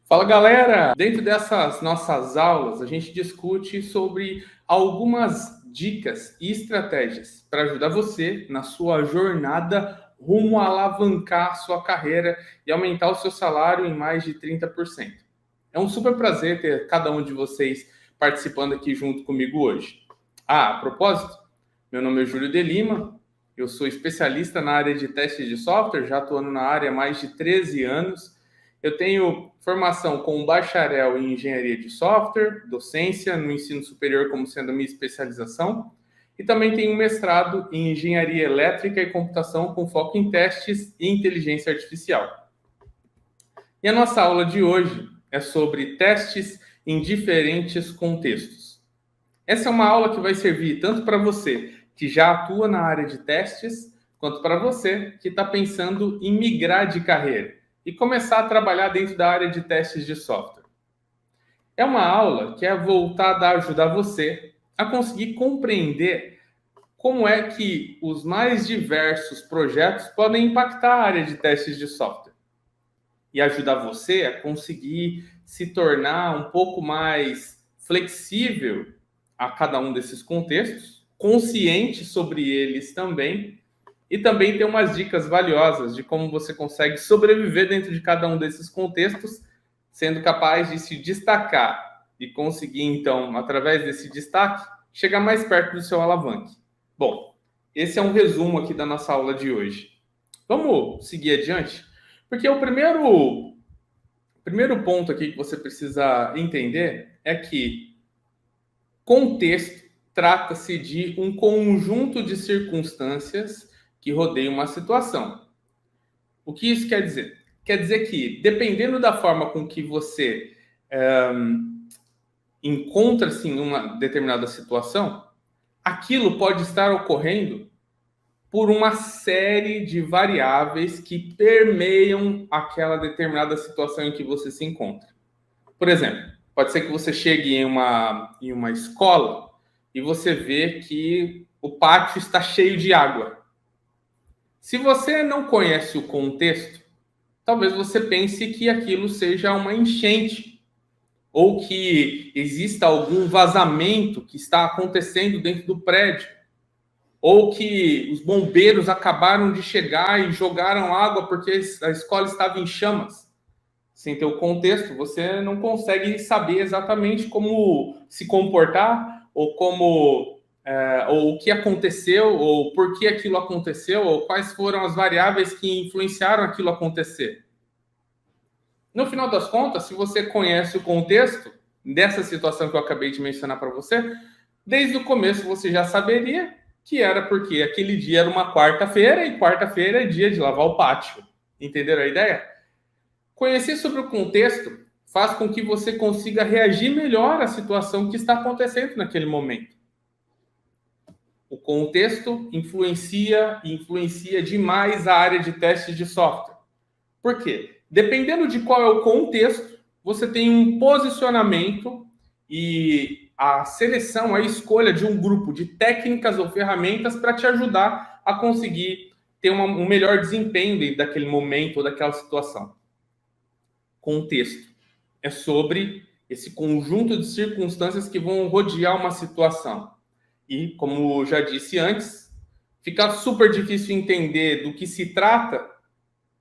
Fala galera! Dentro dessas nossas aulas, a gente discute sobre algumas dicas e estratégias para ajudar você na sua jornada rumo a alavancar a sua carreira e aumentar o seu salário em mais de 30%. É um super prazer ter cada um de vocês participando aqui junto comigo hoje. A propósito, meu nome é Júlio de Lima, eu sou especialista na área de testes de software, já atuando na área há mais de 13 anos. Eu tenho formação com bacharel em engenharia de software, docência no ensino superior como sendo a minha especialização, e também tenho mestrado em engenharia elétrica e computação com foco em testes e inteligência artificial. E a nossa aula de hoje é sobre testes em diferentes contextos. Essa é uma aula que vai servir tanto para você que já atua na área de testes, quanto para você que está pensando em migrar de carreira e começar a trabalhar dentro da área de testes de software. É uma aula que é voltada a ajudar você a conseguir compreender como é que os mais diversos projetos podem impactar a área de testes de software e ajudar você a conseguir se tornar um pouco mais flexível a cada um desses contextos, consciente sobre eles também, e também tem umas dicas valiosas de como você consegue sobreviver dentro de cada um desses contextos, sendo capaz de se destacar e conseguir, então, através desse destaque, chegar mais perto do seu alavanque. Bom, esse é um resumo aqui da nossa aula de hoje. Vamos seguir adiante? Porque o primeiro ponto aqui que você precisa entender é que contexto trata-se de um conjunto de circunstâncias que rodeiam uma situação. O que isso quer dizer? Quer dizer que, dependendo da forma com que você encontra-se em uma determinada situação, aquilo pode estar ocorrendo por uma série de variáveis que permeiam aquela determinada situação em que você se encontra. Por exemplo, pode ser que você chegue em uma escola e você vê que o pátio está cheio de água. Se você não conhece o contexto, talvez você pense que aquilo seja uma enchente ou que exista algum vazamento que está acontecendo dentro do prédio, ou que os bombeiros acabaram de chegar e jogaram água porque a escola estava em chamas. Sem ter o contexto, você não consegue saber exatamente como se comportar ou ou o que aconteceu, ou por que aquilo aconteceu, ou quais foram as variáveis que influenciaram aquilo acontecer. No final das contas, se você conhece o contexto dessa situação que eu acabei de mencionar para você, desde o começo você já saberia que era porque aquele dia era uma quarta-feira e quarta-feira é dia de lavar o pátio. Entenderam a ideia? Conhecer sobre o contexto faz com que você consiga reagir melhor à situação que está acontecendo naquele momento. O contexto influencia demais a área de testes de software. Por quê? Dependendo de qual é o contexto, você tem um posicionamento e a seleção, a escolha de um grupo de técnicas ou ferramentas para te ajudar a conseguir ter um melhor desempenho daquele momento ou daquela situação. Contexto é sobre esse conjunto de circunstâncias que vão rodear uma situação. E, como já disse antes, fica super difícil entender do que se trata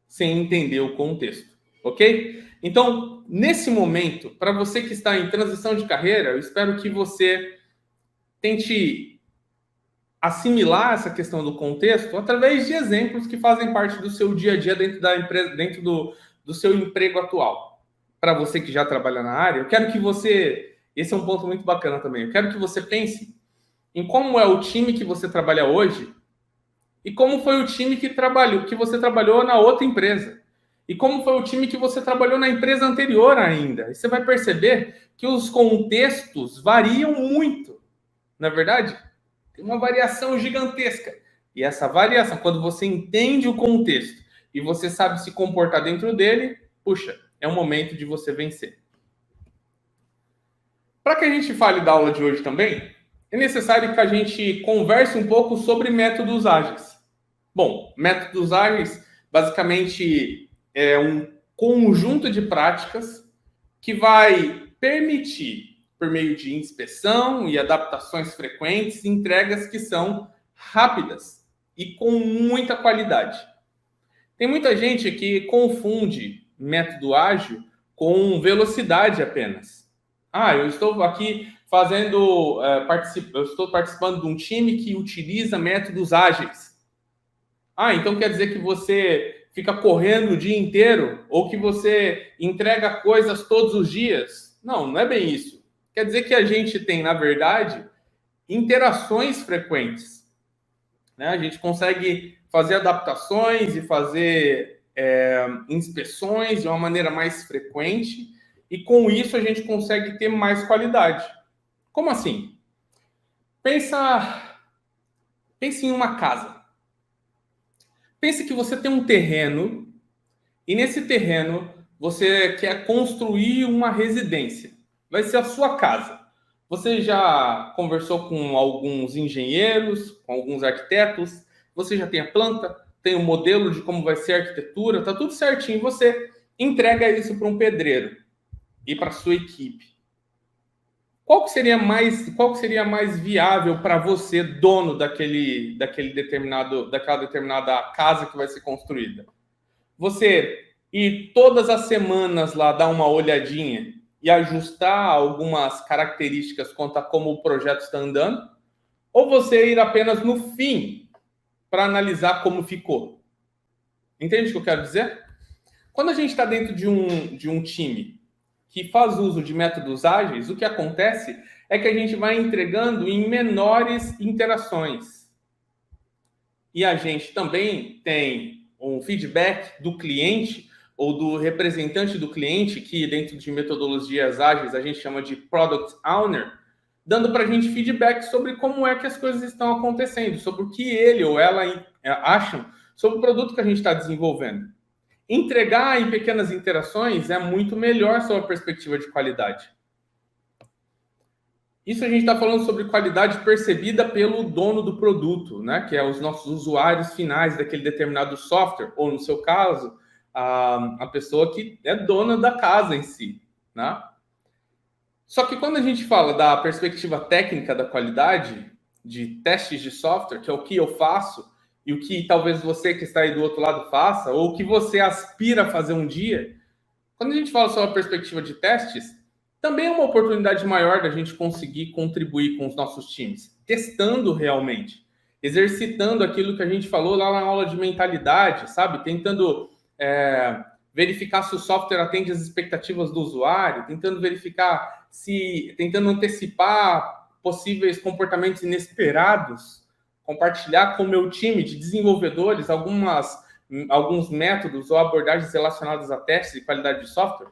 sem entender o contexto, ok? Então, nesse momento, para você que está em transição de carreira, eu espero que você tente assimilar essa questão do contexto através de exemplos que fazem parte do seu dia a dia dentro da empresa, dentro do seu emprego atual. Para você que já trabalha na área, eu quero que você... Esse é um ponto muito bacana também. Eu quero que você pense em como é o time que você trabalha hoje e como foi o time que você trabalhou na outra empresa. E como foi o time que você trabalhou na empresa anterior ainda. E você vai perceber que os contextos variam muito. Na verdade, tem uma variação gigantesca. E essa variação, quando você entende o contexto e você sabe se comportar dentro dele, puxa, é o momento de você vencer. Para que a gente fale da aula de hoje também, é necessário que a gente converse um pouco sobre métodos ágeis. Bom, métodos ágeis basicamente é um conjunto de práticas que vai permitir, por meio de inspeção e adaptações frequentes, entregas que são rápidas e com muita qualidade. Tem muita gente que confunde método ágil com velocidade apenas. Eu estou aqui eu estou participando de um time que utiliza métodos ágeis. Então quer dizer que você fica correndo o dia inteiro ou que você entrega coisas todos os dias? Não, não é bem isso. Quer dizer que a gente tem, na verdade, interações frequentes, né? A gente consegue fazer adaptações e fazer inspeções de uma maneira mais frequente e com isso a gente consegue ter mais qualidade. Como assim? Pense em uma casa. Pense que você tem um terreno e nesse terreno você quer construir uma residência. Vai ser a sua casa. Você já conversou com alguns engenheiros, com alguns arquitetos? Você já tem a planta, tem o modelo de como vai ser a arquitetura, tá tudo certinho. Você entrega isso para um pedreiro e para sua equipe. Qual que seria mais viável para você, dono daquela determinada casa que vai ser construída? Você ir todas as semanas lá dar uma olhadinha e ajustar algumas características quanto a como o projeto está andando? Ou você ir apenas no fim para analisar como ficou? Entende o que eu quero dizer? Quando a gente está dentro de um time que faz uso de métodos ágeis, o que acontece é que a gente vai entregando em menores interações. E a gente também tem um feedback do cliente ou do representante do cliente, que dentro de metodologias ágeis a gente chama de Product Owner, dando para a gente feedback sobre como é que as coisas estão acontecendo, sobre o que ele ou ela acham sobre o produto que a gente está desenvolvendo. Entregar em pequenas interações é muito melhor sob a perspectiva de qualidade. Isso a gente está falando sobre qualidade percebida pelo dono do produto, né? Que é os nossos usuários finais daquele determinado software, ou no seu caso, a pessoa que é dona da casa em si, né? Só que quando a gente fala da perspectiva técnica da qualidade, de testes de software, que é o que eu faço, e o que talvez você que está aí do outro lado faça, ou o que você aspira a fazer um dia, quando a gente fala sobre a perspectiva de testes, também é uma oportunidade maior da gente conseguir contribuir com os nossos times, testando realmente, exercitando aquilo que a gente falou lá na aula de mentalidade, sabe? Tentando verificar se o software atende às expectativas do usuário, tentando verificar tentando antecipar possíveis comportamentos inesperados, compartilhar com o meu time de desenvolvedores alguns métodos ou abordagens relacionadas a testes e qualidade de software.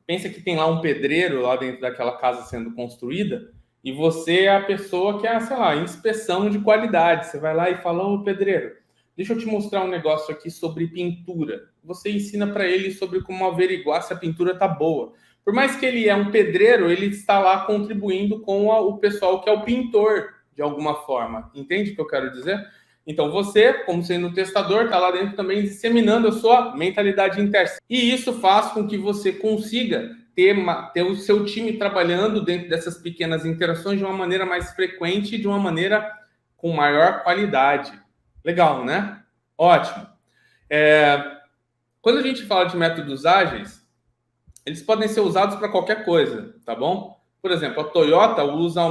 Pensa que tem lá um pedreiro lá dentro daquela casa sendo construída e você é a pessoa que é, sei lá, inspeção de qualidade. Você vai lá e fala, ô pedreiro, deixa eu te mostrar um negócio aqui sobre pintura. Você ensina para ele sobre como averiguar se a pintura está boa. Por mais que ele é um pedreiro, ele está lá contribuindo com o pessoal que é o pintor, de alguma forma. Entende o que eu quero dizer? Então você, como sendo testador, está lá dentro também disseminando a sua mentalidade interna. E isso faz com que você consiga ter o seu time trabalhando dentro dessas pequenas interações de uma maneira mais frequente e de uma maneira com maior qualidade. Legal, né? Ótimo. Quando a gente fala de métodos ágeis, eles podem ser usados para qualquer coisa, tá bom? Por exemplo, a Toyota usa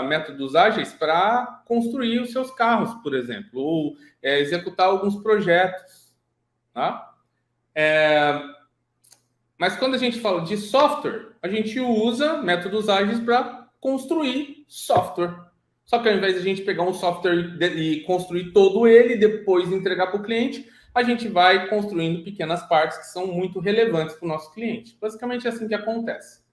métodos ágeis para construir os seus carros, por exemplo, ou executar alguns projetos. Tá? Mas quando a gente fala de software, a gente usa métodos ágeis para construir software. Só que ao invés de a gente pegar um software e construir todo ele e depois entregar para o cliente, a gente vai construindo pequenas partes que são muito relevantes para o nosso cliente. Basicamente é assim que acontece.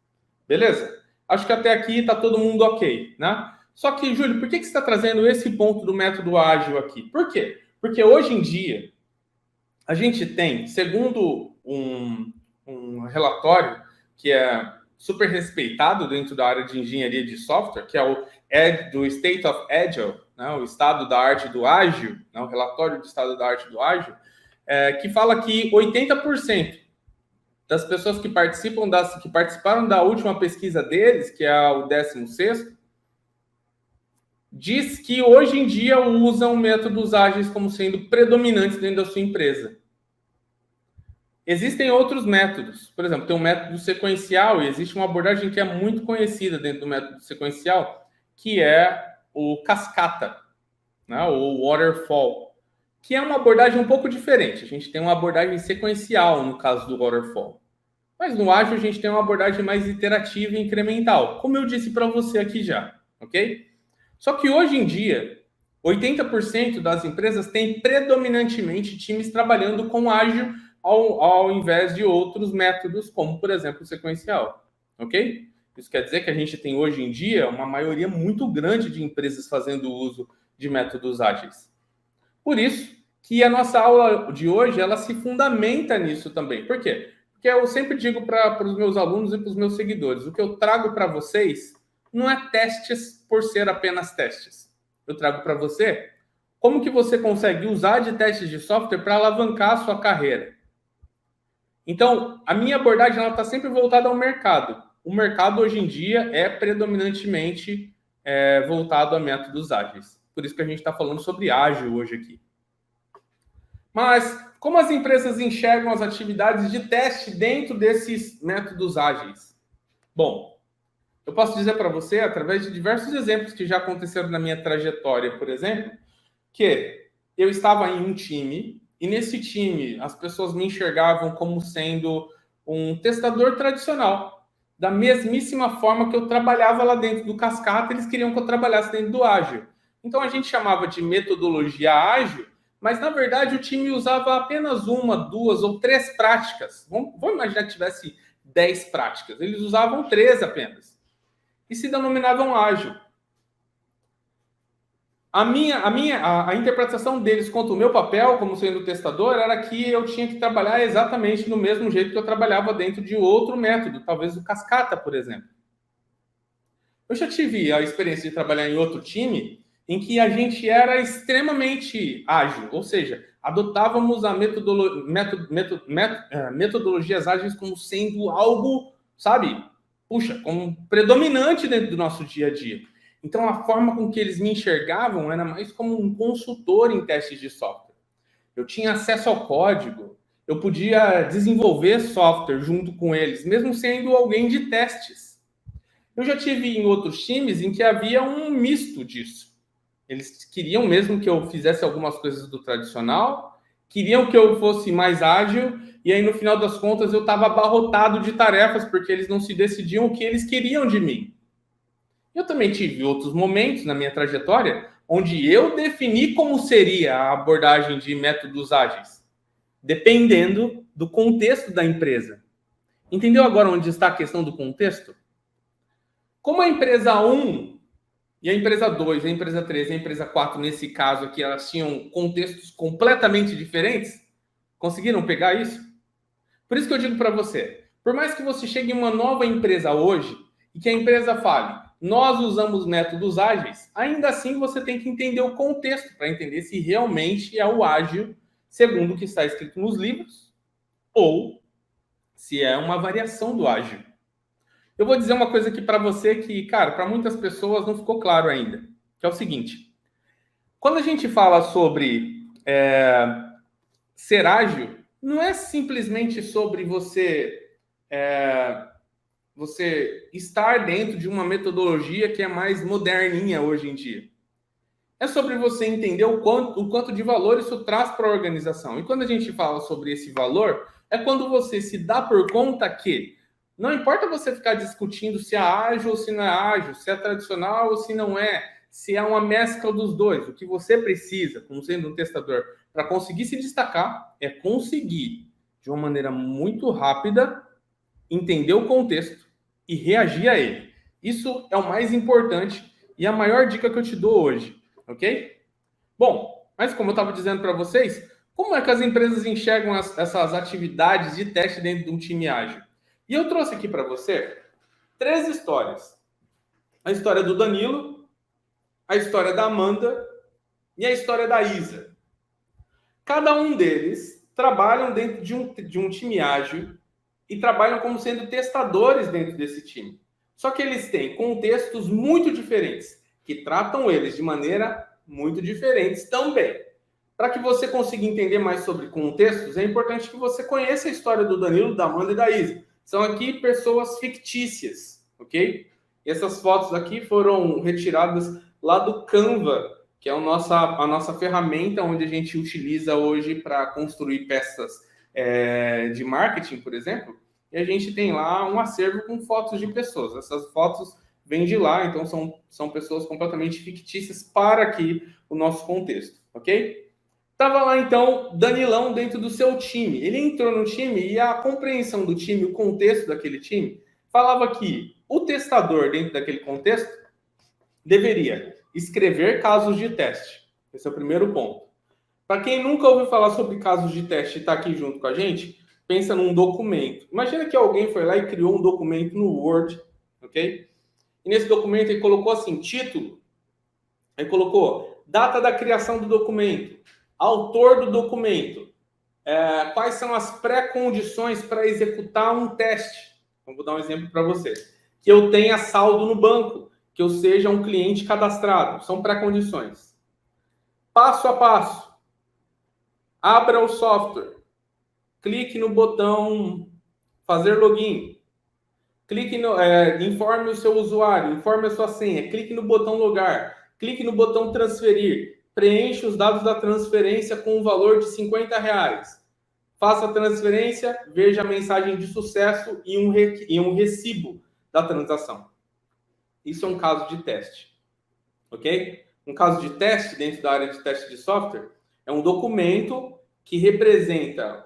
Beleza? Acho que até aqui está todo mundo ok, né? Só que, Júlio, por que você está trazendo esse ponto do método ágil aqui? Por quê? Porque hoje em dia, a gente tem, segundo um relatório que é super respeitado dentro da área de engenharia de software, que é o do State of Agile, né? O estado da arte do ágil, né? O relatório do estado da arte do ágil, que fala que 80% das pessoas que participaram da última pesquisa deles, que é o 16º, diz que hoje em dia usam métodos ágeis como sendo predominantes dentro da sua empresa. Existem outros métodos. Por exemplo, tem um método sequencial e existe uma abordagem que é muito conhecida dentro do método sequencial, que é o cascata, né? Ou waterfall, que é uma abordagem um pouco diferente. A gente tem uma abordagem sequencial no caso do waterfall. Mas no ágil a gente tem uma abordagem mais iterativa e incremental, como eu disse para você aqui já, ok? Só que hoje em dia, 80% das empresas têm predominantemente times trabalhando com ágil ao invés de outros métodos, como, por exemplo, o sequencial, ok? Isso quer dizer que a gente tem hoje em dia uma maioria muito grande de empresas fazendo uso de métodos ágeis. Por isso que a nossa aula de hoje, ela se fundamenta nisso também. Por quê? Porque eu sempre digo para os meus alunos e para os meus seguidores, o que eu trago para vocês não é testes por ser apenas testes. Eu trago para você como que você consegue usar de testes de software para alavancar a sua carreira. Então, a minha abordagem está sempre voltada ao mercado. O mercado, hoje em dia, é predominantemente voltado a métodos ágeis. Por isso que a gente está falando sobre ágil hoje aqui. Mas, como as empresas enxergam as atividades de teste dentro desses métodos ágeis? Bom, eu posso dizer para você, através de diversos exemplos que já aconteceram na minha trajetória, por exemplo, que eu estava em um time e nesse time as pessoas me enxergavam como sendo um testador tradicional. Da mesmíssima forma que eu trabalhava lá dentro do Cascata, eles queriam que eu trabalhasse dentro do ágil. Então a gente chamava de metodologia ágil, mas na verdade o time usava apenas uma, duas ou três práticas. Vamos imaginar que tivesse 10 práticas. Eles usavam 3 apenas. E se denominavam ágil. A interpretação deles quanto o meu papel como sendo testador era que eu tinha que trabalhar exatamente no mesmo jeito que eu trabalhava dentro de outro método, talvez o Cascata, por exemplo. Eu já tive a experiência de trabalhar em outro time em que a gente era extremamente ágil, ou seja, adotávamos a metodologias ágeis como sendo algo, sabe, como predominante dentro do nosso dia a dia. Então, a forma com que eles me enxergavam era mais como um consultor em testes de software. Eu tinha acesso ao código, eu podia desenvolver software junto com eles, mesmo sendo alguém de testes. Eu já tive em outros times em que havia um misto disso. Eles queriam mesmo que eu fizesse algumas coisas do tradicional, queriam que eu fosse mais ágil, e aí no final das contas eu estava abarrotado de tarefas, porque eles não se decidiam o que eles queriam de mim. Eu também tive outros momentos na minha trajetória onde eu defini como seria a abordagem de métodos ágeis, dependendo do contexto da empresa. Entendeu agora onde está a questão do contexto? Como a empresa 1 e a empresa 2, a empresa 3 e a empresa 4, nesse caso aqui, elas tinham contextos completamente diferentes, conseguiram pegar isso? Por isso que eu digo para você, por mais que você chegue em uma nova empresa hoje e que a empresa fale, nós usamos métodos ágeis, ainda assim você tem que entender o contexto para entender se realmente é o ágil segundo o que está escrito nos livros ou se é uma variação do ágil. Eu vou dizer uma coisa aqui para você que, cara, para muitas pessoas não ficou claro ainda, que é o seguinte. Quando a gente fala sobre ser ágil, não é simplesmente sobre você estar dentro de uma metodologia que é mais moderninha hoje em dia. É sobre você entender o quanto de valor isso traz para a organização. E quando a gente fala sobre esse valor, é quando você se dá por conta que não importa você ficar discutindo se é ágil ou se não é ágil, se é tradicional ou se não é, se é uma mescla dos dois. O que você precisa, como sendo um testador, para conseguir se destacar, é conseguir, de uma maneira muito rápida, entender o contexto e reagir a ele. Isso é o mais importante e a maior dica que eu te dou hoje, ok? Bom, mas como eu estava dizendo para vocês, como é que as empresas enxergam essas atividades de teste dentro de um time ágil? E eu trouxe aqui para você 3 histórias. A história do Danilo, a história da Amanda e a história da Isa. Cada um deles trabalham dentro de um time ágil e trabalham como sendo testadores dentro desse time. Só que eles têm contextos muito diferentes, que tratam eles de maneira muito diferentes também. Para que você consiga entender mais sobre contextos, é importante que você conheça a história do Danilo, da Amanda e da Isa. São aqui pessoas fictícias, ok? E essas fotos aqui foram retiradas lá do Canva, que é a nossa ferramenta onde a gente utiliza hoje para construir peças de marketing, por exemplo. E a gente tem lá um acervo com fotos de pessoas. Essas fotos vêm de lá, então são pessoas completamente fictícias para aqui o nosso contexto, ok? Tava lá, então, Danilão dentro do seu time. Ele entrou no time e a compreensão do time, o contexto daquele time, falava que o testador, dentro daquele contexto, deveria escrever casos de teste. Esse é o primeiro ponto. Para quem nunca ouviu falar sobre casos de teste e está aqui junto com a gente, pensa num documento. Imagina que alguém foi lá e criou um documento no Word, ok? E nesse documento ele colocou assim, título. Aí colocou data da criação do documento, autor do documento, quais são as pré-condições para executar um teste. Então, vou dar um exemplo para vocês. Que eu tenha saldo no banco, que eu seja um cliente cadastrado. São pré-condições. Passo a passo. Abra o software. Clique no botão fazer login. Clique informe o seu usuário, informe a sua senha. Clique no botão logar. Clique no botão transferir. Preencha os dados da transferência com um valor de R$50. Faça a transferência, veja a mensagem de sucesso e um recibo da transação. Isso é um caso de teste, ok? Um caso de teste dentro da área de teste de software é um documento que representa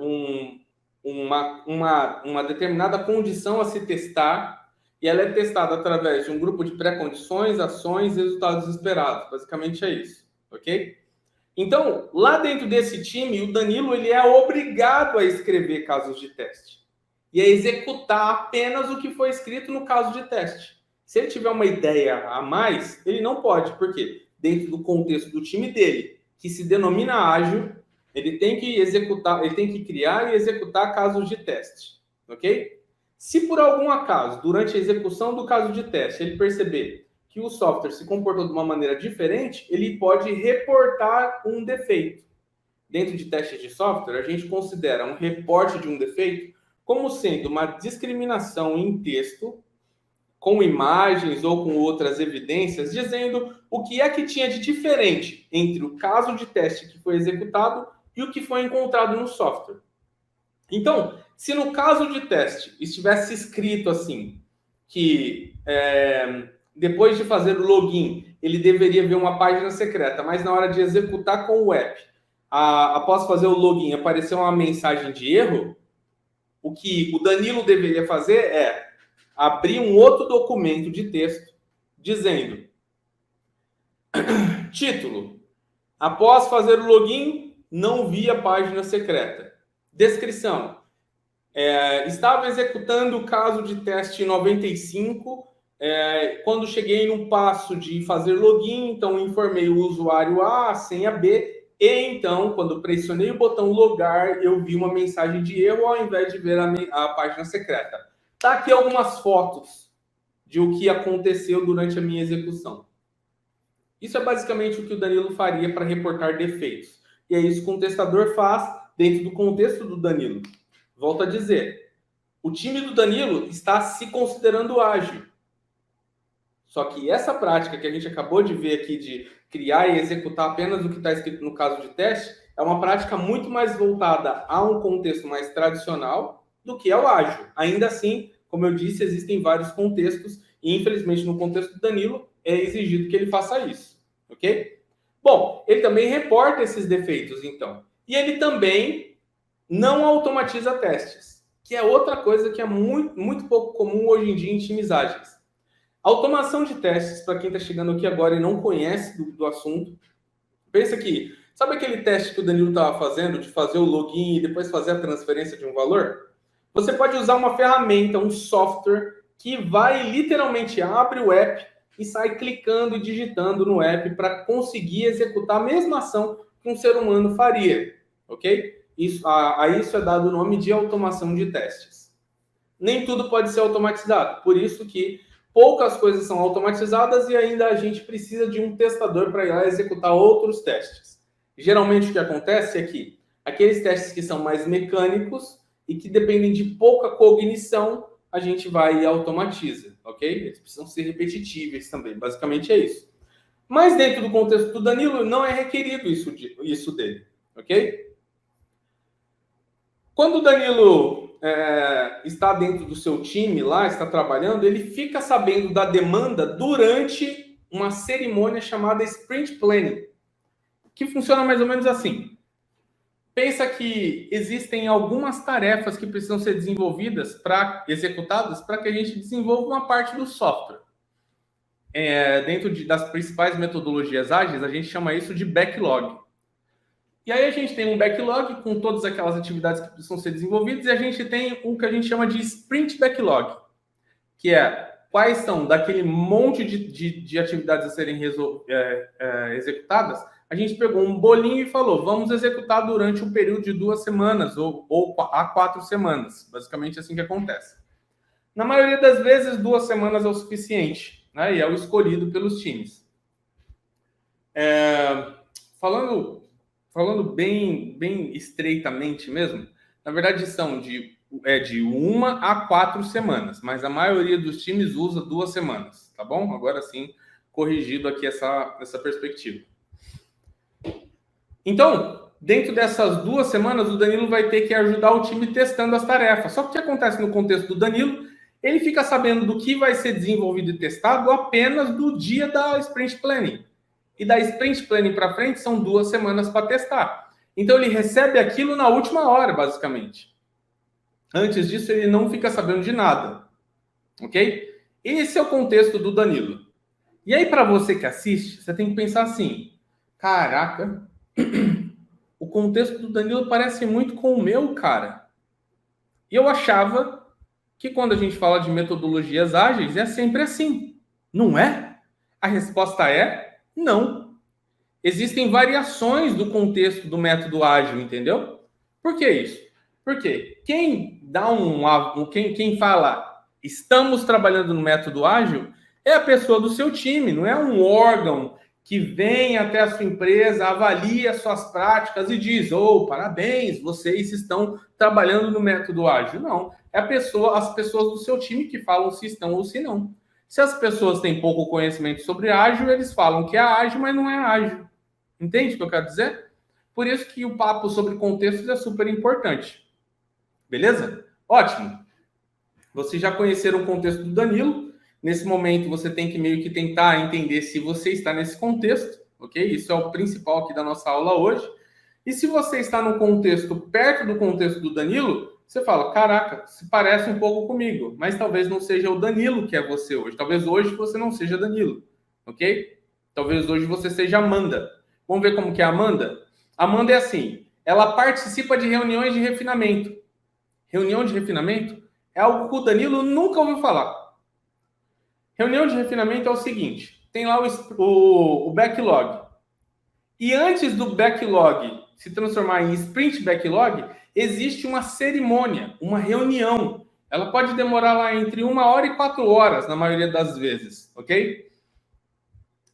uma determinada condição a se testar e ela é testada através de um grupo de pré-condições, ações e resultados esperados. Basicamente é isso, ok? Então, lá dentro desse time, o Danilo ele é obrigado a escrever casos de teste e a executar apenas o que foi escrito no caso de teste. Se ele tiver uma ideia a mais, ele não pode, porque dentro do contexto do time dele, que se denomina ágil, ele tem que executar, ele tem que criar e executar casos de teste, ok? Se por algum acaso, durante a execução do caso de teste, ele perceber que o software se comportou de uma maneira diferente, ele pode reportar um defeito. Dentro de testes de software, a gente considera um reporte de um defeito como sendo uma discriminação em texto, com imagens ou com outras evidências, dizendo o que é que tinha de diferente entre o caso de teste que foi executado e o que foi encontrado no software. Então, se no caso de teste estivesse escrito assim, que depois de fazer o login, ele deveria ver uma página secreta, mas na hora de executar com o app, após fazer o login, apareceu uma mensagem de erro, o que o Danilo deveria fazer é abrir um outro documento de texto dizendo título, após fazer o login, não vi a página secreta. Descrição, estava executando o caso de teste 95, quando cheguei no passo de fazer login, então informei o usuário A, a senha B, e então, quando pressionei o botão logar, eu vi uma mensagem de erro ao invés de ver a página secreta. Tá aqui algumas fotos de o que aconteceu durante a minha execução. Isso é basicamente o que o Danilo faria para reportar defeitos. E é isso que um testador faz dentro do contexto do Danilo. Volto a dizer, o time do Danilo está se considerando ágil. Só que essa prática que a gente acabou de ver aqui de criar e executar apenas o que está escrito no caso de teste é uma prática muito mais voltada a um contexto mais tradicional do que ao ágil. Ainda assim, como eu disse, existem vários contextos e, infelizmente, no contexto do Danilo, é exigido que ele faça isso, ok? Bom, ele também reporta esses defeitos, então. E ele também não automatiza testes, que é outra coisa que é muito, muito pouco comum hoje em dia em times ágeis. Automação de testes, para quem está chegando aqui agora e não conhece do assunto, pensa que, sabe aquele teste que o Danilo estava fazendo, de fazer o login e depois fazer a transferência de um valor? Você pode usar uma ferramenta, um software, que vai literalmente abre o app e sai clicando e digitando no app para conseguir executar a mesma ação que um ser humano faria, ok? A isso é dado o nome de automação de testes. nem tudo pode ser automatizado. Por isso que poucas coisas são automatizadas e ainda a gente precisa de um testador para ir lá executar outros testes. Geralmente o que acontece é que aqueles testes que são mais mecânicos e que dependem de pouca cognição, a gente vai e automatiza, ok? Eles precisam ser repetitíveis também, basicamente é isso. Mas dentro do contexto do Danilo, não é requerido isso dele, ok? Quando o Danilo está dentro do seu time lá, está trabalhando, ele fica sabendo da demanda durante uma cerimônia chamada Sprint Planning, que funciona mais ou menos assim. Pensa que existem algumas tarefas que precisam ser desenvolvidas, executadas, para que a gente desenvolva uma parte do software. Dentro das principais metodologias ágeis, a gente chama isso de backlog. E aí a gente tem um backlog com todas aquelas atividades que precisam ser desenvolvidas e a gente tem o que a gente chama de sprint backlog, que é quais são daquele monte de atividades a serem executadas. A gente pegou um bolinho e falou, vamos executar durante um período de 2 semanas ou a 4 semanas. Basicamente assim que acontece. Na maioria das vezes, 2 semanas é o suficiente, né? E é o escolhido pelos times. Falando bem estreitamente mesmo, na verdade são de 1 a 4 semanas, mas a maioria dos times usa 2 semanas, tá bom? Agora sim, corrigido aqui essa perspectiva. Então, dentro dessas 2 semanas, o Danilo vai ter que ajudar o time testando as tarefas. Só que o que acontece no contexto do Danilo, ele fica sabendo do que vai ser desenvolvido e testado apenas do dia da Sprint Planning. E da Sprint Planning para frente são 2 semanas para testar. Então ele recebe aquilo na última hora, basicamente. Antes disso, ele não fica sabendo de nada. Ok? Esse é o contexto do Danilo. E aí, para você que assiste, você tem que pensar assim: caraca, o contexto do Danilo parece muito com o meu, cara. E eu achava que quando a gente fala de metodologias ágeis, é sempre assim. Não é? A resposta é não. Existem variações do contexto do método ágil, entendeu? Por que isso? Porque quem quem fala estamos trabalhando no método ágil é a pessoa do seu time, não é um órgão que vem até a sua empresa, avalia suas práticas e diz: parabéns, vocês estão trabalhando no método ágil. Não, é as pessoas do seu time que falam se estão ou se não. Se as pessoas têm pouco conhecimento sobre ágil, eles falam que é ágil, mas não é ágil. Entende o que eu quero dizer? Por isso que o papo sobre contextos é super importante. Beleza? Ótimo. Vocês já conheceram o contexto do Danilo. Nesse momento, você tem que meio que tentar entender se você está nesse contexto, ok? Isso é o principal aqui da nossa aula hoje. E se você está no contexto, perto do contexto do Danilo, você fala, caraca, se parece um pouco comigo, mas talvez não seja o Danilo que é você hoje. Talvez hoje você não seja Danilo, ok? Talvez hoje você seja Amanda. Vamos ver como que é a Amanda? A Amanda é assim, ela participa de reuniões de refinamento. Reunião de refinamento é algo que o Danilo nunca ouviu falar. Reunião de refinamento é o seguinte, tem lá o backlog. E antes do backlog se transformar em sprint backlog, existe uma cerimônia, uma reunião. Ela pode demorar lá entre 1 hora e 4 horas, na maioria das vezes, ok?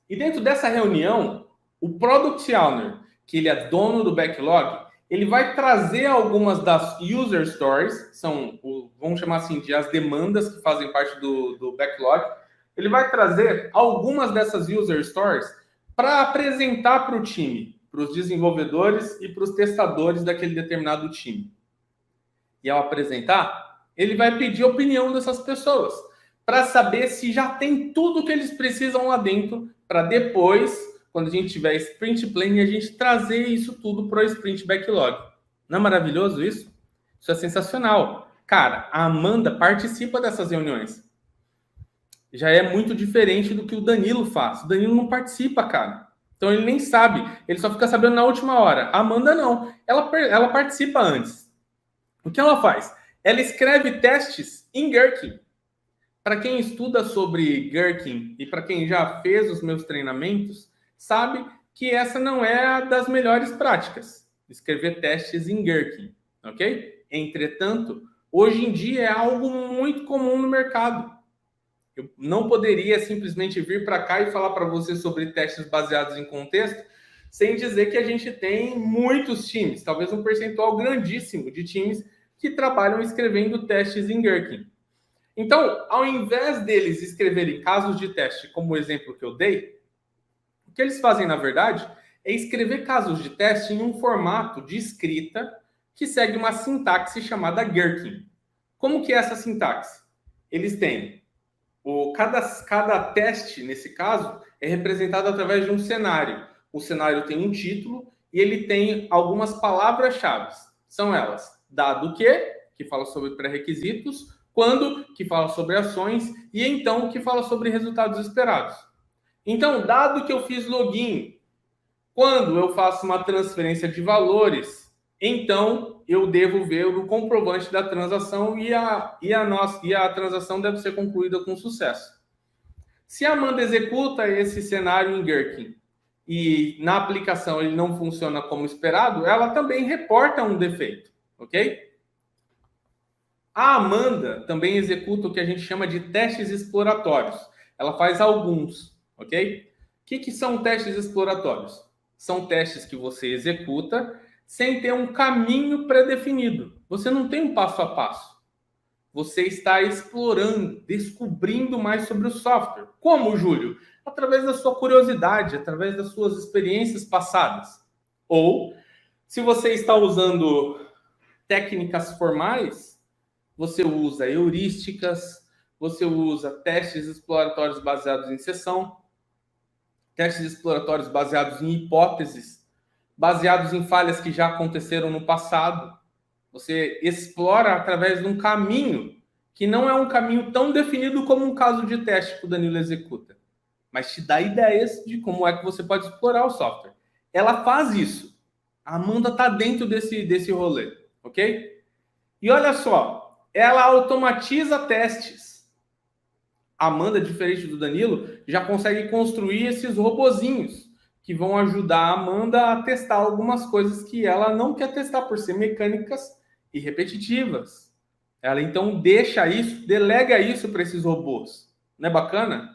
E dentro dessa reunião, o Product Owner, que ele é dono do backlog, ele vai trazer algumas das user stories, vamos chamar assim, de as demandas que fazem parte do backlog. Ele vai trazer algumas dessas user stories para apresentar para o time, para os desenvolvedores e para os testadores daquele determinado time. E ao apresentar, ele vai pedir a opinião dessas pessoas, para saber se já tem tudo que eles precisam lá dentro, para depois, quando a gente tiver sprint planning, a gente trazer isso tudo para o sprint backlog. Não é maravilhoso isso? Isso é sensacional. Cara, a Amanda participa dessas reuniões. Já é muito diferente do que o Danilo faz. O Danilo não participa, cara. Então ele nem sabe. Ele só fica sabendo na última hora. A Amanda não. Ela participa antes. O que ela faz? Ela escreve testes em Gherkin. Para quem estuda sobre Gherkin e para quem já fez os meus treinamentos, sabe que essa não é a das melhores práticas. Escrever testes em Gherkin, ok? Entretanto, hoje em dia é algo muito comum no mercado. Eu não poderia simplesmente vir para cá e falar para você sobre testes baseados em contexto, sem dizer que a gente tem muitos times, talvez um percentual grandíssimo de times que trabalham escrevendo testes em Gherkin. Então, ao invés deles escreverem casos de teste, como o exemplo que eu dei, o que eles fazem, na verdade, é escrever casos de teste em um formato de escrita que segue uma sintaxe chamada Gherkin. Como que é essa sintaxe? Eles têm cada teste, nesse caso, é representado através de um cenário. O cenário tem um título e ele tem algumas palavras-chave. São elas: dado que fala sobre pré-requisitos, quando, que fala sobre ações, e então, que fala sobre resultados esperados. Então, dado que eu fiz login, quando eu faço uma transferência de valores, então eu devo ver o comprovante da transação e a transação deve ser concluída com sucesso. Se a Amanda executa esse cenário em Gherkin e na aplicação ele não funciona como esperado, ela também reporta um defeito, ok? A Amanda também executa o que a gente chama de testes exploratórios. Ela faz alguns, ok? O que são testes exploratórios? São testes que você executa sem ter um caminho pré-definido. Você não tem um passo a passo. Você está explorando, descobrindo mais sobre o software. Como, Júlio? Através da sua curiosidade, através das suas experiências passadas. Ou, se você está usando técnicas formais, você usa heurísticas, você usa testes exploratórios baseados em sessão, testes exploratórios baseados em hipóteses, baseados em falhas que já aconteceram no passado. Você explora através de um caminho que não é um caminho tão definido como um caso de teste que o Danilo executa, mas te dá ideias de como é que você pode explorar o software. Ela faz isso. A Amanda está dentro desse rolê, ok? E olha só, ela automatiza testes. A Amanda, diferente do Danilo, já consegue construir esses robozinhos que vão ajudar a Amanda a testar algumas coisas que ela não quer testar por ser mecânicas e repetitivas. Ela então deixa isso, delega isso para esses robôs. Não é bacana?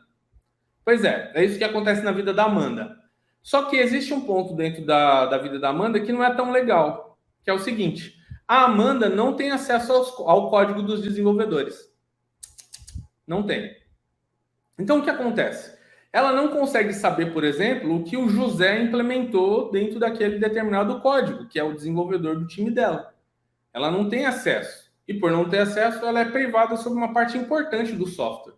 Pois é isso que acontece na vida da Amanda. Só que existe um ponto dentro da vida da Amanda que não é tão legal, que é o seguinte: a Amanda não tem acesso ao código dos desenvolvedores. Não tem. Então, o que acontece? Ela não consegue saber, por exemplo, o que o José implementou dentro daquele determinado código, que é o desenvolvedor do time dela. Ela não tem acesso. E por não ter acesso, ela é privada sobre uma parte importante do software.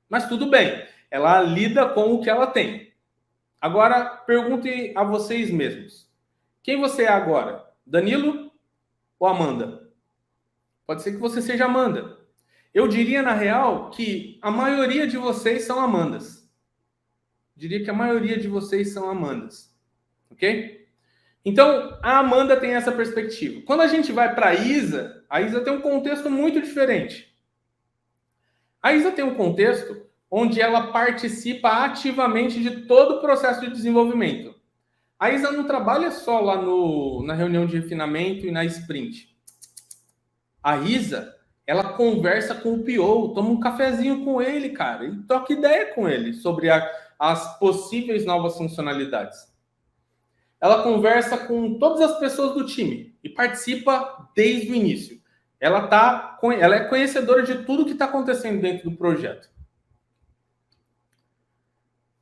Mas tudo bem, ela lida com o que ela tem. Agora, pergunte a vocês mesmos. Quem você é agora? Danilo ou Amanda? Pode ser que você seja Amanda. Eu diria, na real, que a maioria de vocês são Amandas. Diria que a maioria de vocês são Amandas. Ok? Então, a Amanda tem essa perspectiva. Quando a gente vai para a Isa tem um contexto muito diferente. A Isa tem um contexto onde ela participa ativamente de todo o processo de desenvolvimento. A Isa não trabalha só lá na reunião de refinamento e na sprint. A Isa, ela conversa com o PO, toma um cafezinho com ele, cara, e troca ideia com ele sobre as possíveis novas funcionalidades. Ela conversa com todas as pessoas do time e participa desde o início. Ela é conhecedora de tudo que está acontecendo dentro do projeto.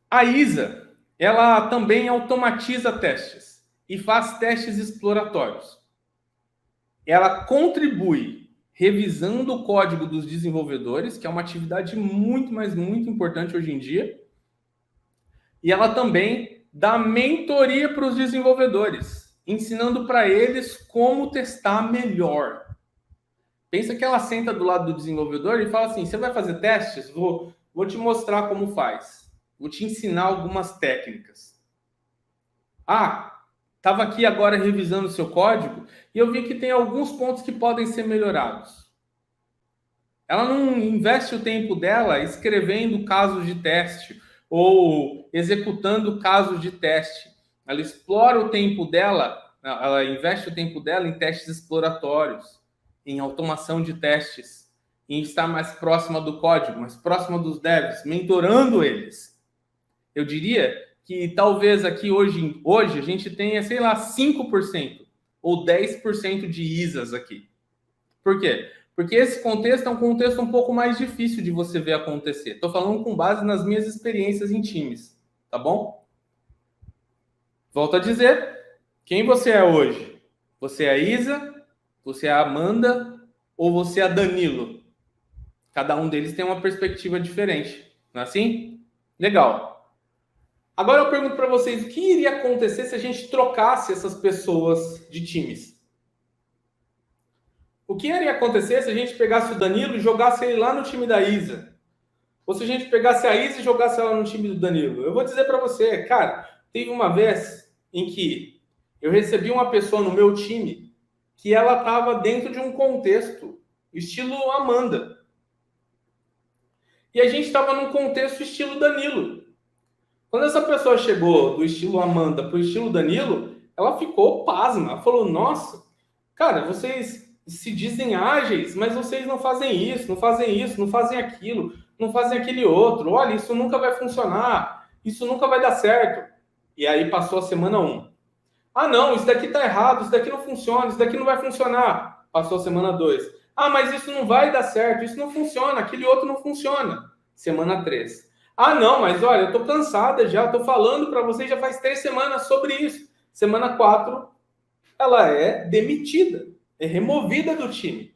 A Isa, ela também automatiza testes e faz testes exploratórios. Ela contribui revisando o código dos desenvolvedores, que é uma atividade muito, mas muito importante hoje em dia. E ela também dá mentoria para os desenvolvedores, ensinando para eles como testar melhor. Pensa que ela senta do lado do desenvolvedor e fala assim: você vai fazer testes? Vou te mostrar como faz. Vou te ensinar algumas técnicas. Estava aqui agora revisando o seu código e eu vi que tem alguns pontos que podem ser melhorados. Ela não investe o tempo dela escrevendo casos de teste ou executando casos de teste. Ela explora o tempo dela, ela investe o tempo dela em testes exploratórios. em automação de testes, em estar mais próxima do código, mais próxima dos devs, mentorando eles. Eu diria que talvez aqui hoje a gente tenha, sei lá, 5% ou 10% de ISAs aqui. Por quê? Porque esse contexto é um contexto um pouco mais difícil de você ver acontecer. Estou falando com base nas minhas experiências em times, tá bom? Volto a dizer, quem você é hoje? Você é a Isa? Você é a Amanda? Ou você é a Danilo? Cada um deles tem uma perspectiva diferente, não é assim? Legal. Agora eu pergunto para vocês, o que iria acontecer se a gente trocasse essas pessoas de times? O que iria acontecer se a gente pegasse o Danilo e jogasse ele lá no time da Isa? Ou se a gente pegasse a Isa e jogasse ela no time do Danilo? Eu vou dizer para você, cara, teve uma vez em que eu recebi uma pessoa no meu time que ela estava dentro de um contexto estilo Amanda. E a gente estava num contexto estilo Danilo. Quando essa pessoa chegou do estilo Amanda para o estilo Danilo, ela ficou pasma. Ela falou, nossa, cara, vocês se dizem ágeis, mas vocês não fazem isso, não fazem isso, não fazem aquilo, não fazem aquele outro. Olha, isso nunca vai funcionar, isso nunca vai dar certo. E aí passou a semana 1. Ah, não, isso daqui tá errado, isso daqui não funciona, isso daqui não vai funcionar. Passou a semana 2. Ah, mas isso não vai dar certo, isso não funciona, aquele outro não funciona. Semana 3. Ah, não, mas olha, eu tô cansada já, tô falando para vocês já faz 3 semanas sobre isso. Semana 4, ela é demitida, é removida do time.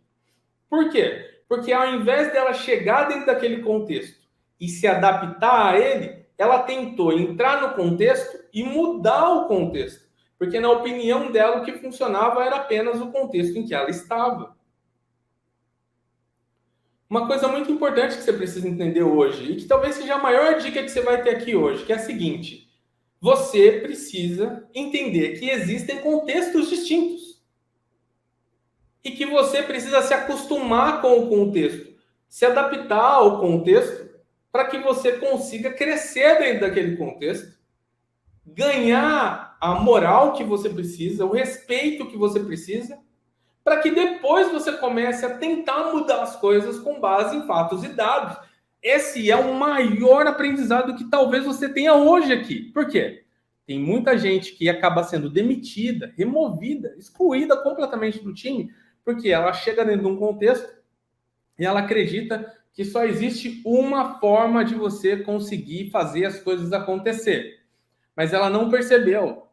Por quê? Porque ao invés dela chegar dentro daquele contexto e se adaptar a ele, ela tentou entrar no contexto e mudar o contexto. Porque na opinião dela o que funcionava era apenas o contexto em que ela estava. Uma coisa muito importante que você precisa entender hoje, e que talvez seja a maior dica que você vai ter aqui hoje, que é a seguinte: você precisa entender que existem contextos distintos. E que você precisa se acostumar com o contexto, se adaptar ao contexto, para que você consiga crescer dentro daquele contexto, ganhar a moral que você precisa, o respeito que você precisa, para que depois você comece a tentar mudar as coisas com base em fatos e dados. Esse é o maior aprendizado que talvez você tenha hoje aqui. Por quê? Tem muita gente que acaba sendo demitida, removida, excluída completamente do time, porque ela chega dentro de um contexto e ela acredita que só existe uma forma de você conseguir fazer as coisas acontecer. Mas ela não percebeu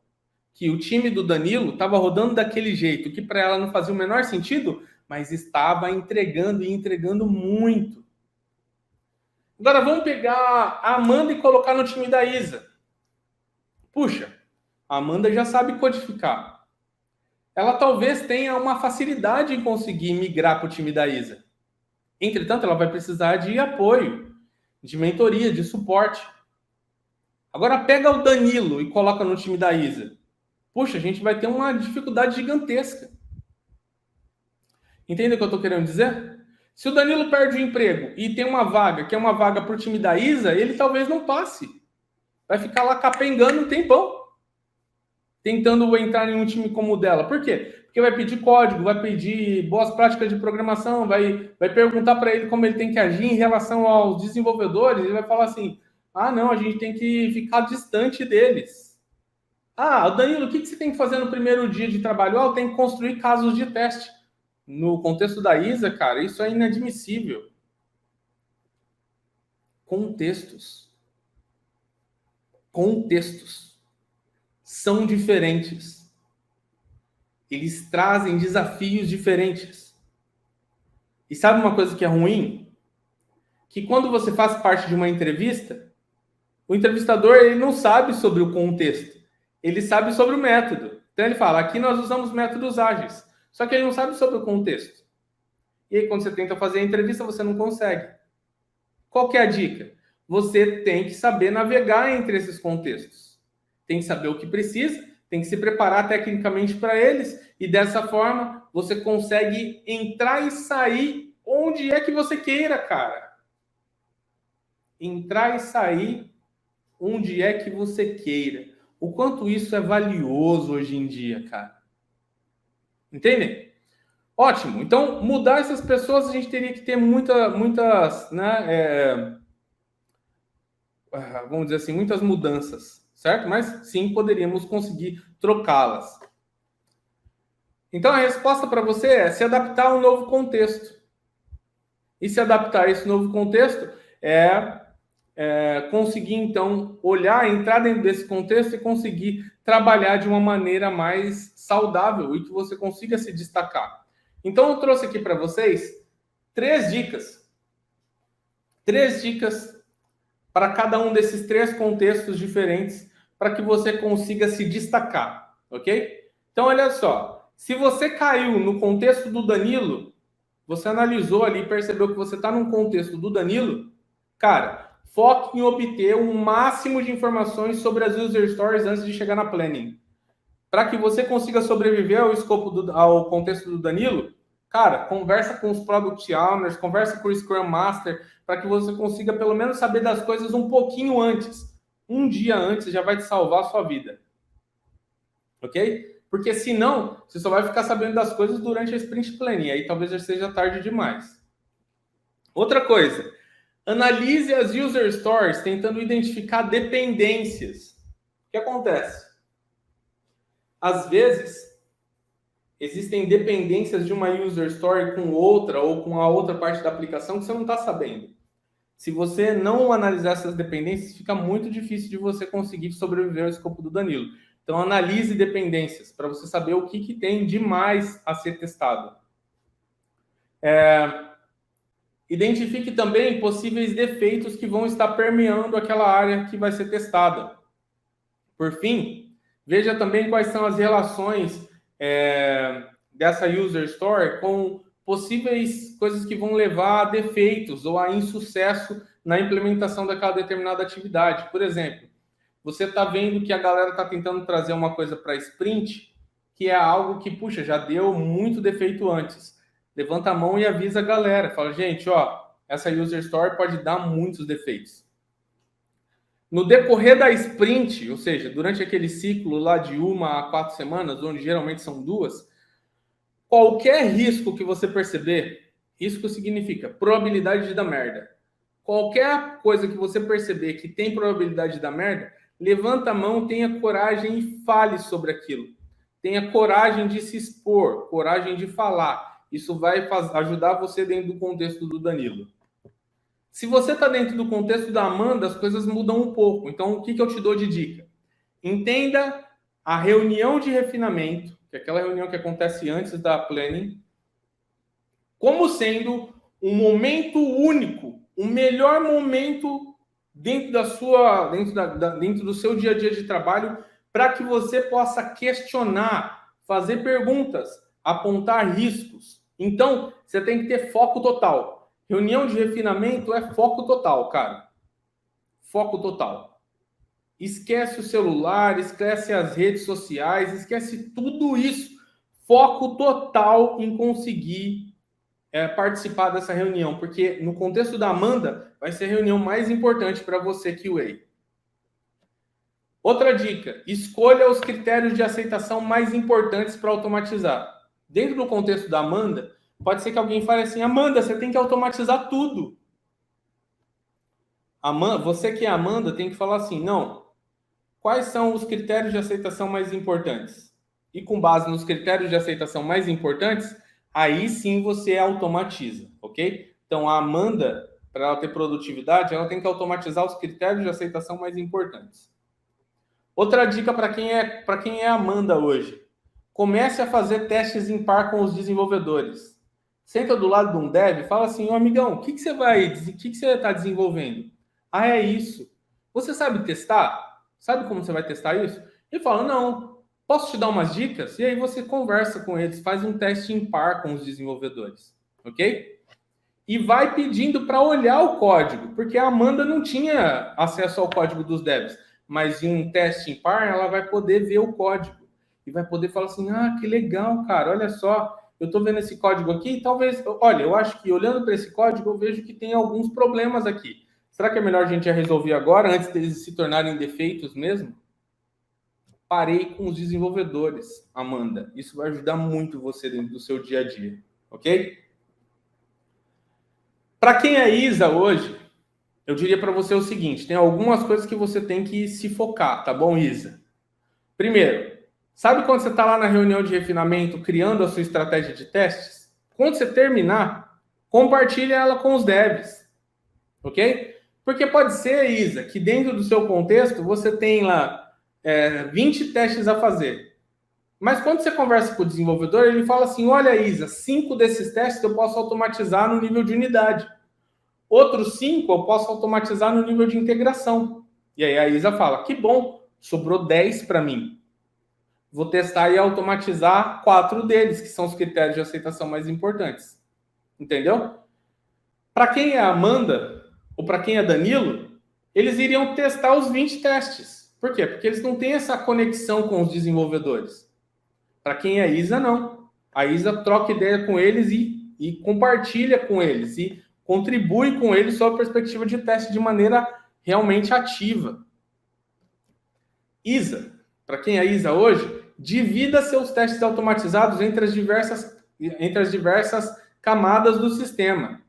que o time do Danilo estava rodando daquele jeito, que para ela não fazia o menor sentido, mas estava entregando e entregando muito. Agora vamos pegar a Amanda e colocar no time da Isa. Puxa, a Amanda já sabe codificar. Ela talvez tenha uma facilidade em conseguir migrar para o time da Isa. Entretanto, ela vai precisar de apoio, de mentoria, de suporte. Agora pega o Danilo e coloca no time da Isa. Puxa, a gente vai ter uma dificuldade gigantesca. Entende o que eu estou querendo dizer? Se o Danilo perde o emprego e tem uma vaga, que é uma vaga para o time da Isa, ele talvez não passe. Vai ficar lá capengando um tempão, tentando entrar em um time como o dela. Por quê? Porque vai pedir código, vai pedir boas práticas de programação, vai perguntar para ele como ele tem que agir em relação aos desenvolvedores, ele vai falar assim, ah, não, a gente tem que ficar distante deles. Ah, Danilo, o que você tem que fazer no primeiro dia de trabalho? Ah, eu tenho que construir casos de teste. No contexto da Isa, cara, isso é inadmissível. Contextos são diferentes. Eles trazem desafios diferentes. E sabe uma coisa que é ruim? Que quando você faz parte de uma entrevista, o entrevistador ele não sabe sobre o contexto. Ele sabe sobre o método. Então ele fala, aqui nós usamos métodos ágeis. Só que ele não sabe sobre o contexto. E aí quando você tenta fazer a entrevista, você não consegue. Qual que é a dica? Você tem que saber navegar entre esses contextos. Tem que saber o que precisa, tem que se preparar tecnicamente para eles, e dessa forma você consegue entrar e sair onde é que você queira, cara. Entrar e sair onde é que você queira. O quanto isso é valioso hoje em dia, cara. Entendem? Ótimo. Então, mudar essas pessoas, a gente teria que ter muitas, né, vamos dizer assim, muitas mudanças, certo? Mas sim, poderíamos conseguir trocá-las. Então, a resposta para você é se adaptar a um novo contexto. E se adaptar a esse novo contexto conseguir, então, olhar, entrar dentro desse contexto e conseguir trabalhar de uma maneira mais saudável e que você consiga se destacar. Então, eu trouxe aqui para vocês 3 dicas. 3 dicas para cada um desses 3 contextos diferentes para que você consiga se destacar, ok? Então, olha só. Se você caiu no contexto do Danilo, você analisou ali e percebeu que você está num contexto do Danilo, cara, foque em obter o máximo de informações sobre as user stories antes de chegar na planning. Para que você consiga sobreviver ao escopo ao contexto do Danilo, cara, conversa com os product owners, conversa com o Scrum Master, para que você consiga pelo menos saber das coisas um pouquinho antes. Um dia antes já vai te salvar a sua vida. Ok? Porque senão, você só vai ficar sabendo das coisas durante a sprint planning. Aí talvez já seja tarde demais. Outra coisa, analise as user stories tentando identificar dependências. O que acontece? Às vezes, existem dependências de uma user story com outra ou com a outra parte da aplicação que você não está sabendo. Se você não analisar essas dependências, fica muito difícil de você conseguir sobreviver ao escopo do Danilo. Então, analise dependências para você saber o que tem de mais a ser testado. Identifique também possíveis defeitos que vão estar permeando aquela área que vai ser testada. Por fim, veja também quais são as relações dessa user story com possíveis coisas que vão levar a defeitos ou a insucesso na implementação daquela determinada atividade. Por exemplo, você está vendo que a galera está tentando trazer uma coisa para sprint, que é algo que, puxa, já deu muito defeito antes. Levanta a mão e avisa a galera. Fala, gente, ó, essa user story pode dar muitos defeitos. No decorrer da sprint, ou seja, durante aquele ciclo lá de 1 a 4 semanas, onde geralmente são 2, qualquer risco que você perceber, risco significa probabilidade de dar merda. Qualquer coisa que você perceber que tem probabilidade de dar merda, levanta a mão, tenha coragem e fale sobre aquilo. Tenha coragem de se expor, coragem de falar. Isso vai ajudar você dentro do contexto do Danilo. Se você está dentro do contexto da Amanda, as coisas mudam um pouco. Então, o que eu te dou de dica? Entenda a reunião de refinamento, que é aquela reunião que acontece antes da planning, como sendo um momento único, o melhor momento dentro dentro do seu dia a dia de trabalho, para que você possa questionar, fazer perguntas, apontar riscos. Então, você tem que ter foco total. Reunião de refinamento é foco total, cara. Foco total. Esquece o celular, esquece as redes sociais, esquece tudo isso. Foco total em conseguir participar dessa reunião, porque no contexto da Amanda, vai ser a reunião mais importante para você, QA. Outra dica, escolha os critérios de aceitação mais importantes para automatizar. Dentro do contexto da Amanda, pode ser que alguém fale assim, Amanda, você tem que automatizar tudo. Você que é Amanda tem que falar assim, não, quais são os critérios de aceitação mais importantes? E com base nos critérios de aceitação mais importantes, aí sim você automatiza, ok? Então, a Amanda, para ela ter produtividade, ela tem que automatizar os critérios de aceitação mais importantes. Outra dica para quem é Amanda hoje. Comece a fazer testes em par com os desenvolvedores. Senta do lado de um dev e fala assim, amigão, o que você está desenvolvendo? Ah, é isso. Você sabe testar? Sabe como você vai testar isso? Ele fala, não. Posso te dar umas dicas? E aí você conversa com eles, faz um teste em par com os desenvolvedores, ok? E vai pedindo para olhar o código, porque a Amanda não tinha acesso ao código dos devs, mas em um teste em par ela vai poder ver o código e vai poder falar assim, ah, que legal, cara, olha só, eu estou vendo esse código aqui, talvez, olha, eu acho que olhando para esse código eu vejo que tem alguns problemas aqui. Será que é melhor a gente resolver agora, antes deles se tornarem defeitos mesmo? Parei com os desenvolvedores, Amanda. Isso vai ajudar muito você dentro do seu dia a dia. ok? Para quem é ISA hoje, eu diria para você o seguinte, tem algumas coisas que você tem que se focar, tá bom, ISA? Primeiro, sabe quando você está lá na reunião de refinamento, criando a sua estratégia de testes? Quando você terminar, compartilhe ela com os devs, ok? Porque pode ser, Isa, que dentro do seu contexto você tem lá 20 testes a fazer. Mas quando você conversa com o desenvolvedor, ele fala assim, olha, Isa, 5 desses testes eu posso automatizar no nível de unidade. Outros 5 eu posso automatizar no nível de integração. E aí a Isa fala, que bom, sobrou 10 para mim. Vou testar e automatizar 4 deles, que são os critérios de aceitação mais importantes. Entendeu? Para quem é a Amanda, ou para quem é Danilo, eles iriam testar os 20 testes. Por quê? Porque eles não têm essa conexão com os desenvolvedores. Para quem é ISA, não. A ISA troca ideia com eles e compartilha com eles, e contribui com eles sob a perspectiva de teste de maneira realmente ativa. ISA, para quem é ISA hoje, divida seus testes automatizados entre as diversas camadas do sistema.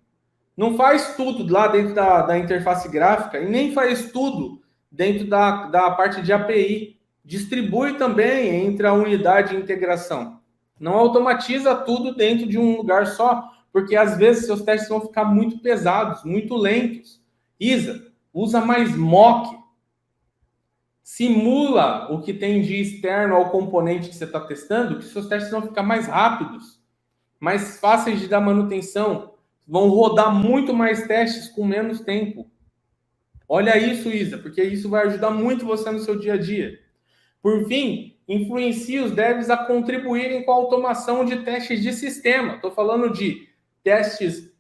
Não faz tudo lá dentro da interface gráfica e nem faz tudo dentro da parte de API. Distribui também entre a unidade de integração. Não automatiza tudo dentro de um lugar só, porque às vezes seus testes vão ficar muito pesados, muito lentos. ISA, usa mais mock. Simula o que tem de externo ao componente que você está testando, que seus testes vão ficar mais rápidos, mais fáceis de dar manutenção, vão rodar muito mais testes com menos tempo. Olha isso, Isa, porque isso vai ajudar muito você no seu dia a dia. Por fim, influencie os devs a contribuírem com a automação de testes de sistema. Estou falando de testes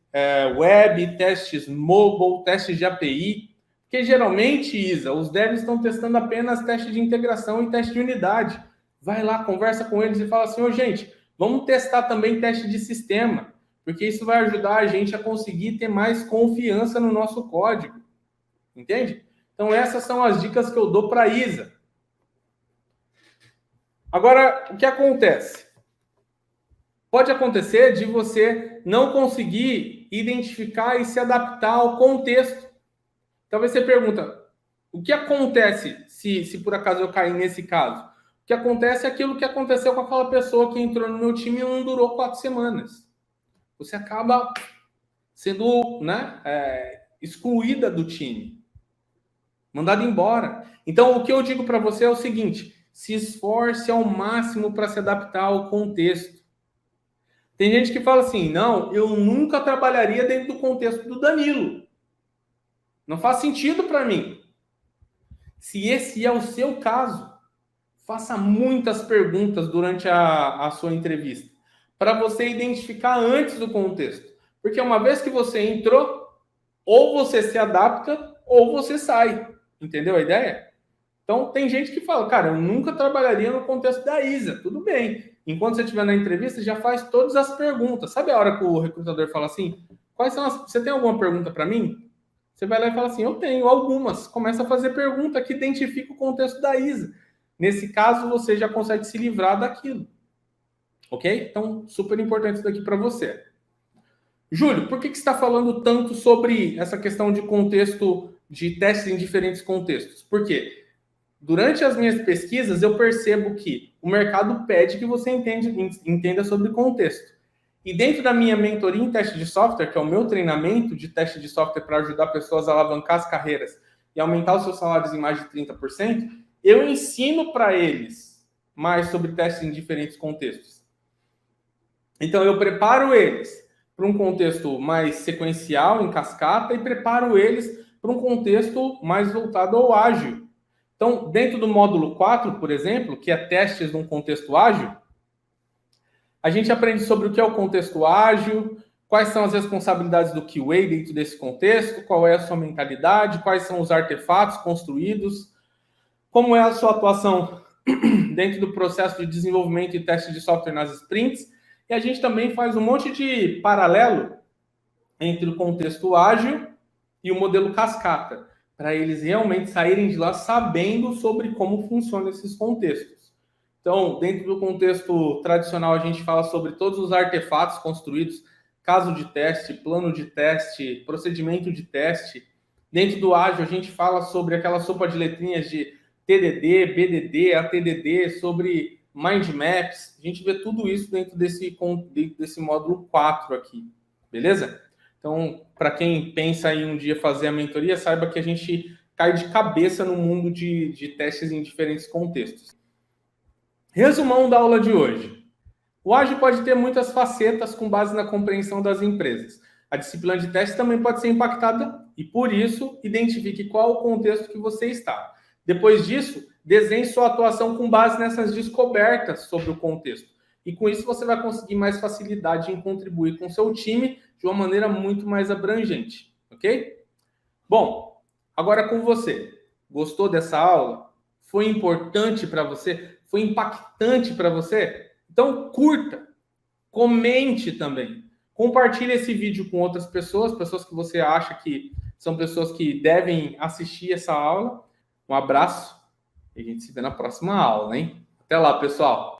web, testes mobile, testes de API, porque geralmente, Isa, os devs estão testando apenas teste de integração e teste de unidade. Vai lá, conversa com eles e fala assim, ô gente, vamos testar também teste de sistema, porque isso vai ajudar a gente a conseguir ter mais confiança no nosso código. Entende? Então, essas são as dicas que eu dou para a ISA. Agora, o que acontece? Pode acontecer de você não conseguir identificar e se adaptar ao contexto. Talvez você pergunta, o que acontece se por acaso eu cair nesse caso? O que acontece é aquilo que aconteceu com aquela pessoa que entrou no meu time e não durou 4 semanas. Você acaba sendo excluída do time, mandado embora. Então, o que eu digo para você é o seguinte, se esforce ao máximo para se adaptar ao contexto. Tem gente que fala assim, não, eu nunca trabalharia dentro do contexto do Danilo. Não faz sentido para mim. Se esse é o seu caso, faça muitas perguntas durante a sua entrevista, para você identificar antes do contexto. Porque uma vez que você entrou, ou você se adapta, ou você sai. Entendeu a ideia? Então, tem gente que fala, cara, eu nunca trabalharia no contexto da ISA. Tudo bem. Enquanto você estiver na entrevista, já faz todas as perguntas. Sabe a hora que o recrutador fala assim, você tem alguma pergunta para mim? Você vai lá e fala assim, eu tenho algumas. Começa a fazer pergunta que identifica o contexto da ISA. Nesse caso, você já consegue se livrar daquilo. Ok? Então, super importante isso daqui para você. Júlio, por que você está falando tanto sobre essa questão de contexto, de testes em diferentes contextos? Por quê? Durante as minhas pesquisas, eu percebo que o mercado pede que você entenda sobre contexto. E dentro da minha mentoria em teste de software, que é o meu treinamento de teste de software para ajudar pessoas a alavancar as carreiras e aumentar os seus salários em mais de 30%, eu ensino para eles mais sobre testes em diferentes contextos. Então, eu preparo eles para um contexto mais sequencial, em cascata, e preparo eles para um contexto mais voltado ao ágil. Então, dentro do módulo 4, por exemplo, que é testes num contexto ágil, a gente aprende sobre o que é o contexto ágil, quais são as responsabilidades do QA dentro desse contexto, qual é a sua mentalidade, quais são os artefatos construídos, como é a sua atuação dentro do processo de desenvolvimento e teste de software nas sprints. E a gente também faz um monte de paralelo entre o contexto ágil e o modelo cascata, para eles realmente saírem de lá sabendo sobre como funcionam esses contextos. Então, dentro do contexto tradicional, a gente fala sobre todos os artefatos construídos, caso de teste, plano de teste, procedimento de teste. Dentro do ágil, a gente fala sobre aquela sopa de letrinhas de TDD, BDD, ATDD, sobre mind maps. A gente vê tudo isso dentro desse módulo 4 aqui, beleza? Então, para quem pensa em um dia fazer a mentoria, saiba que a gente cai de cabeça no mundo de testes em diferentes contextos. Resumão da aula de hoje. O ágil pode ter muitas facetas com base na compreensão das empresas. A disciplina de teste também pode ser impactada e, por isso, identifique qual o contexto que você está. Depois disso, desenhe sua atuação com base nessas descobertas sobre o contexto. E com isso você vai conseguir mais facilidade em contribuir com o seu time de uma maneira muito mais abrangente, ok? Bom, agora com você. Gostou dessa aula? Foi importante para você? Foi impactante para você? Então curta, comente também. Compartilhe esse vídeo com outras pessoas que você acha que são pessoas que devem assistir essa aula. Um abraço e a gente se vê na próxima aula, hein? Até lá, pessoal!